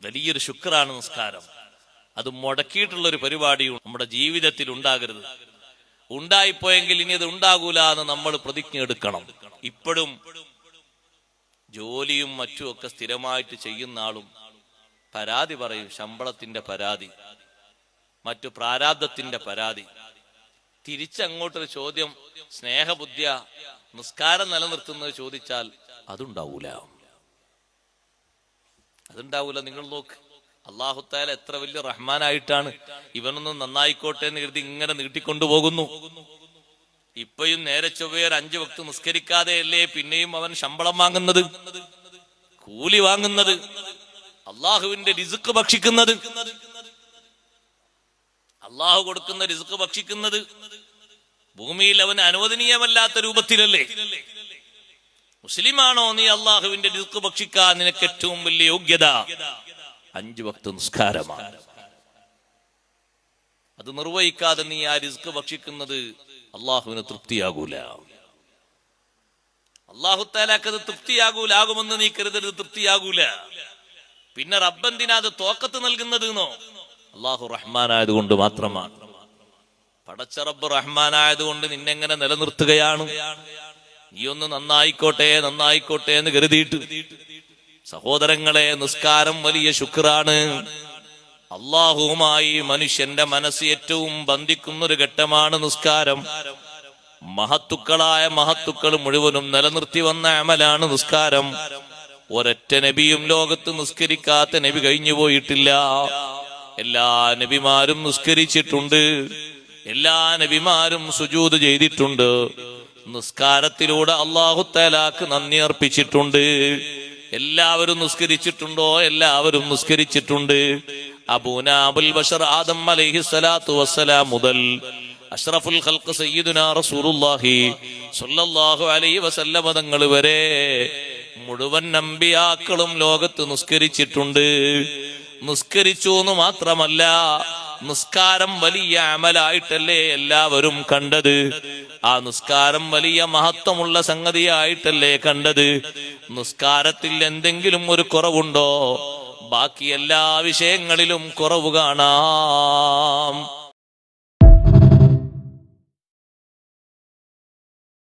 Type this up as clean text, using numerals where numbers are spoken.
വലിയൊരു ശുക്രാണ് നിസ്കാരം. അത് മുടക്കിയിട്ടുള്ളൊരു പരിപാടി നമ്മുടെ ജീവിതത്തിൽ ഉണ്ടാകരുത്. ഉണ്ടായിപ്പോയെങ്കിൽ ഇനി അത് ഉണ്ടാകൂല എന്ന് നമ്മൾ പ്രതിജ്ഞ എടുക്കണം. ഇപ്പോഴും ജോലിയും മറ്റുമൊക്കെ സ്ഥിരമായിട്ട് ചെയ്യുന്ന ആളും പരാതി പറയും. ശമ്പളത്തിന്റെ പരാതി, മറ്റു പ്രാരാബ്ദത്തിന്റെ പരാതി. തിരിച്ചങ്ങോട്ടൊരു ചോദ്യം, സ്നേഹബുദ്ധിയ നിസ്കാരം നിലനിർത്തുന്നത് ചോദിച്ചാൽ അതുണ്ടാവൂല. നിങ്ങൾ നോക്ക്, അല്ലാഹു തആല എത്ര വലിയ റഹ്മാനായിട്ടാണ് ഇവനൊന്നും നന്നായിക്കോട്ടെ എന്ന് കരുതി ഇങ്ങനെ നീട്ടിക്കൊണ്ടുപോകുന്നു. ഇപ്പോഴും നേരെ ചൊവ്വേ 5 വക്ത് നിസ്കരിക്കാതെയല്ലേ പിന്നെയും അവൻ ശമ്പളം വാങ്ങുന്നത്, കൂലി വാങ്ങുന്നത്, അള്ളാഹുവിന്റെ റിസ്ക് ഭക്ഷിക്കുന്നത്, അള്ളാഹു കൊടുക്കുന്ന റിസ്ക് ഭക്ഷിക്കുന്നത് ഭൂമിയിൽ അവന് അനുവദനീയമല്ലാത്ത രൂപത്തിലല്ലേ? മുസ്ലിമാണോ നീ? അള്ളാഹുവിന്റെ റിസ്ക് ഭക്ഷിക്കാൻ നിനക്ക് ഏറ്റവും വലിയ യോഗ്യത 5 വക്ത് നിസ്കാരമാണ്. അത് നിർവഹിക്കാതെ നീ ആ റിസ്ക് ഭക്ഷിക്കുന്നത് അള്ളാഹുവിന് തൃപ്തിയാകൂല. അള്ളാഹു തആലക്ക് അത് തൃപ്തിയാകൂലാകുമെന്ന് നീ കരുതരുത്. തൃപ്തിയാകൂല. പിന്നെ റബ്ബെന്തിനാ അത് തോക്കത്ത് നൽകുന്നത് എന്നോ? അള്ളാഹു റഹ്മാനായതുകൊണ്ട് മാത്രമാണ്. പടച്ച റബ്ബ് റഹ്മാനായതുകൊണ്ട് നിന്നെങ്ങനെ നിലനിർത്തുകയാണ്. നീ ഒന്ന് നന്നായിക്കോട്ടെ എന്ന് കരുതിയിട്ട്. സഹോദരങ്ങളെ, നിസ്കാരം വലിയ ശുക്റാണ്. അള്ളാഹുവുമായി മനുഷ്യന്റെ മനസ്സ് ഏറ്റവും ബന്ധിക്കുന്ന ഒരു ഘട്ടമാണ് നിസ്കാരം. മഹത്തുക്കൾ മുഴുവനും നിലനിർത്തി വന്ന അമലാണ് നിസ്കാരം. ഒരൊറ്റ നബിയും ലോകത്ത് നിസ്കരിക്കാത്ത നബി കഴിഞ്ഞു പോയിട്ടില്ല. എല്ലാ നബിമാരും നിസ്കരിച്ചിട്ടുണ്ട്. എല്ലാ നബിമാരും സുജൂദ് ചെയ്തിട്ടുണ്ട്. നിസ്കാരത്തിലൂടെ അല്ലാഹു തആലക്ക് നന്ദി അർപ്പിച്ചിട്ടുണ്ട്. എല്ലാവരും നിസ്കരിച്ചിട്ടുണ്ടോ? എല്ലാവരും നിസ്കരിച്ചിട്ടുണ്ട്. അബൂനാ അബുൽ ബശർ ആദം അലൈഹിസ്സലാത്തു വസ്സലാം മുതൽ അഷ്റഫുൽ ഖൽഖ് സയ്യിദുനാ റസൂലുള്ളാഹി സ്വല്ലല്ലാഹു അലൈഹി വസല്ലം തങ്ങൾ വരെ മുഴുവൻ അമ്പിയാക്കളും ലോകത്ത് നിസ്കരിച്ചിട്ടുണ്ട്. നിസ്കരിച്ചു എന്ന് മാത്രമല്ല, നിസ്കാരം വലിയ അമലായിട്ടല്ലേ എല്ലാവരും കണ്ടത്. ആ നിസ്കാരം വലിയ മഹത്വമുള്ള സംഗതിയായിട്ടല്ലേ കണ്ടത്. നിസ്കാരത്തിൽ എന്തെങ്കിലും ഒരു കുറവുണ്ടോ? ബാക്കി എല്ലാ വിഷയങ്ങളിലും കുറവ് കാണാം.